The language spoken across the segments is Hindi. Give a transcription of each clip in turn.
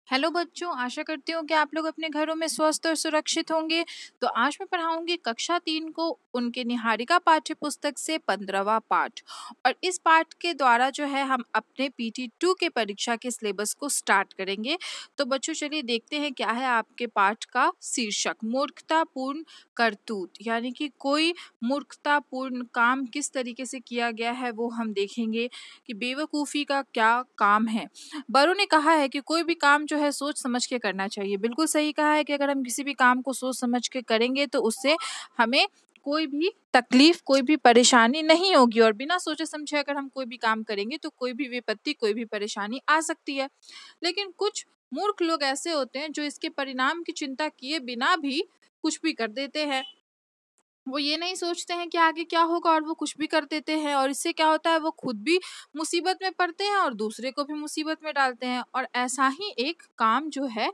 हेलो बच्चों, आशा करती हूँ कि आप लोग अपने घरों में स्वस्थ और सुरक्षित होंगे। तो आज मैं पढ़ाऊंगी कक्षा 3 को उनके निहारिका पाठ्य पुस्तक से 15वां पाठ। और इस पाठ के द्वारा जो है हम अपने PT2 के परीक्षा के सिलेबस को स्टार्ट करेंगे। तो बच्चों चलिए देखते हैं क्या है आपके पाठ का शीर्षक। मूर्खतापूर्ण करतूत, यानी कि कोई मूर्खतापूर्ण काम किस तरीके से किया गया है वो हम देखेंगे कि बेवकूफ़ी का क्या काम है। बड़ों ने कहा है कि कोई भी काम जो है सोच समझ के करना चाहिए। बिल्कुल सही कहा है कि अगर हम किसी भी काम को सोच समझ के करेंगे तो उससे हमें कोई भी तकलीफ, कोई भी परेशानी नहीं होगी। और बिना सोचे समझे अगर हम कोई भी काम करेंगे तो कोई भी विपत्ति, कोई भी परेशानी आ सकती है। लेकिन कुछ मूर्ख लोग ऐसे होते हैं जो इसके परिणाम की चिंता किए बिना भी कुछ भी कर देते हैं। वो ये नहीं सोचते हैं कि आगे क्या होगा और वो कुछ भी कर देते हैं। और इससे क्या होता है, वो खुद भी मुसीबत में पड़ते हैं और दूसरे को भी मुसीबत में डालते हैं। और ऐसा ही एक काम जो है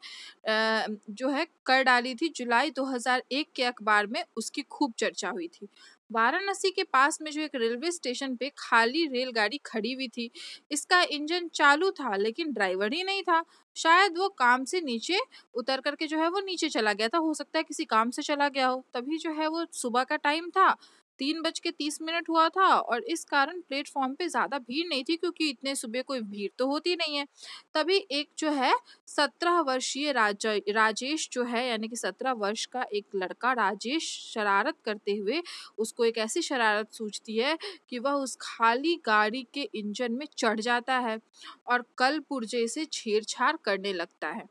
कर डाली थी जुलाई 2001 के अखबार में, उसकी खूब चर्चा हुई थी। वाराणसी के पास में जो एक रेलवे स्टेशन पे खाली रेलगाड़ी खड़ी हुई थी। इसका इंजन चालू था लेकिन ड्राइवर ही नहीं था। शायद वो काम से नीचे उतर करके जो है वो नीचे चला गया था। हो सकता है किसी काम से चला गया हो। तभी जो है वो सुबह का टाइम था, 3:30 हुआ था। और इस कारण प्लेटफॉर्म पे ज्यादा भीड़ नहीं थी, क्योंकि इतने सुबह कोई भीड़ तो होती नहीं है। तभी एक जो है 17 वर्षीय राजेश जो है, यानी कि 17 वर्ष का एक लड़का राजेश, शरारत करते हुए उसको एक ऐसी शरारत सूझती है कि वह उस खाली गाड़ी के इंजन में चढ़ जाता है और कल पुर्जे से छेड़छाड़ करने लगता है।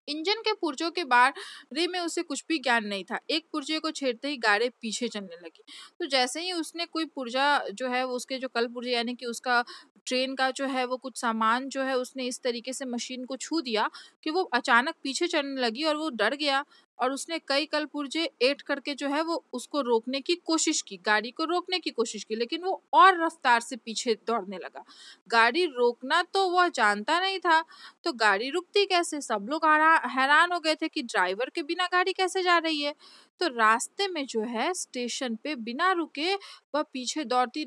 इंजन के पुर्जों के बारे में उसे कुछ भी ज्ञान नहीं था। एक पुर्जे को छेड़ते ही गाड़ी पीछे चलने लगी। तो जैसे ही उसने कोई पुर्जा जो है वो उसके जो कल पुर्जे, यानी कि उसका ट्रेन का जो है वो कुछ सामान जो है उसने इस तरीके से मशीन को छू दिया कि वो अचानक पीछे चलने लगी और वो डर गया। और उसने कई कल पुर्जे ऐड करके जो है वो उसको रोकने की कोशिश की, गाड़ी को रोकने की कोशिश की, लेकिन वो और रफ्तार से पीछे दौड़ने लगा। गाड़ी रोकना तो वह जानता नहीं था, तो गाड़ी रुकती कैसे? सब लोग हैरान हो गए थे कि ड्राइवर के बिना गाड़ी कैसे जा रही है। तो रास्ते में जो है स्टेशन पे बिना रुके वह पीछे दौड़ती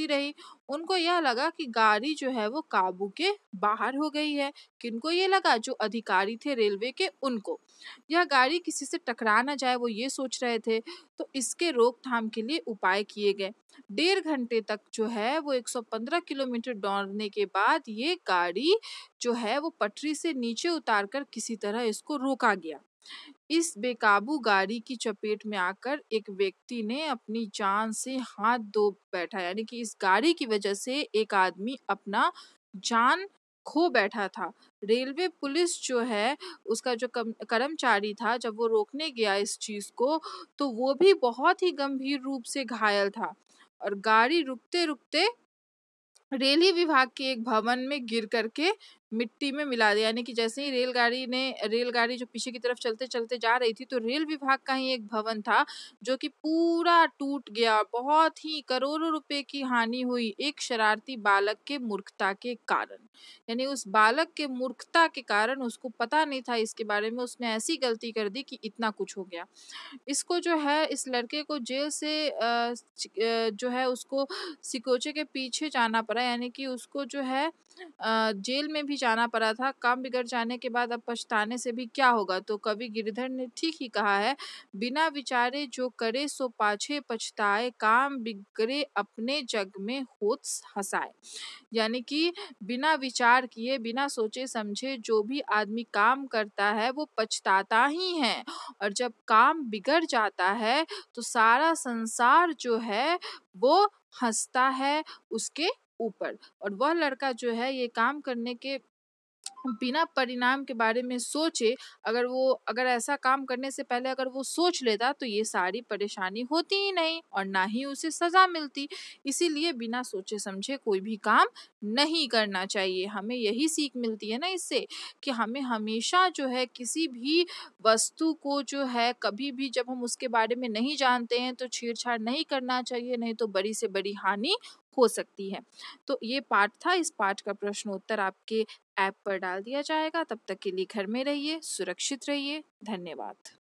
रही। उनको यह लगा कि गाड़ी जो है वो काबू के बाहर हो गई है। किनको ये लगा? जो अधिकारी थे रेलवे के, उनको। यह गाड़ी किसी से टकरा ना जाए वो ये सोच रहे थे। तो इसके रोकथाम के लिए उपाय किए गए। 1.5 घंटे तक जो है वो 115 किलोमीटर दौड़ने के बाद ये गाड़ी जो है वो पटरी से नीचे उतारकर किसी तरह इसको रोका गया। इस बेकाबू गाड़ी की चपेट में आकर एक व्यक्ति ने अपनी जान से हाथ धो बैठा, यानी कि इस गाड़ी की वजह से एक आदमी अपना जान खो बैठा था। रेलवे पुलिस जो है, उसका जो कर्मचारी था, जब वो रोकने गया इस चीज को, तो वो भी बहुत ही गंभीर रूप से घायल था। और गाड़ी रुकते रुकते रेल ही विभाग के एक भवन में गिर करके मिट्टी में मिला दिया। यानी कि जैसे ही रेलगाड़ी जो पीछे की तरफ चलते चलते जा रही थी, तो रेल विभाग का ही एक भवन था जो कि पूरा टूट गया। बहुत ही करोड़ों रुपए की हानि हुई एक शरारती बालक के मूर्खता के कारण। यानी उस बालक के मूर्खता के कारण, उसको पता नहीं था इसके बारे में, उसने ऐसी गलती कर दी कि इतना कुछ हो गया। इसको जो है, इस लड़के को जेल से जो है उसको सिकोचे के पीछे जाना पड़ा, यानी कि उसको जो है जेल में भी जाना पड़ा था। काम बिगड़ जाने के बाद अब पछताने से भी क्या होगा। तो कवि गिरिधर ने ठीक ही कहा है, बिना विचारे जो करे सो पाछे पछताए, काम बिगड़े अपने जग में होत हंसाए। यानी कि बिना विचार किए, बिना सोचे समझे जो भी आदमी काम करता है वो पछताता ही है। और जब काम बिगड़ जाता है तो सारा संसार जो है वो हंसता है उसके ऊपर। और वह लड़का जो है ये काम करने के बिना परिणाम के बारे में सोचे, अगर ऐसा काम करने से पहले अगर वो सोच लेता तो ये सारी परेशानी होती ही नहीं और ना ही उसे सजा मिलती। इसीलिए बिना सोचे समझे कोई भी काम नहीं करना चाहिए। हमें यही सीख मिलती है ना इससे, कि हमें हमेशा जो है किसी भी वस्तु को जो है, कभी भी जब हम उसके बारे में नहीं जानते हैं तो छेड़छाड़ नहीं करना चाहिए, नहीं तो बड़ी से बड़ी हानि हो सकती है। तो ये पाठ था। इस पाठ का प्रश्न उत्तर आपके ऐप पर डाल दिया जाएगा। तब तक के लिए घर में रहिए, सुरक्षित रहिए। धन्यवाद।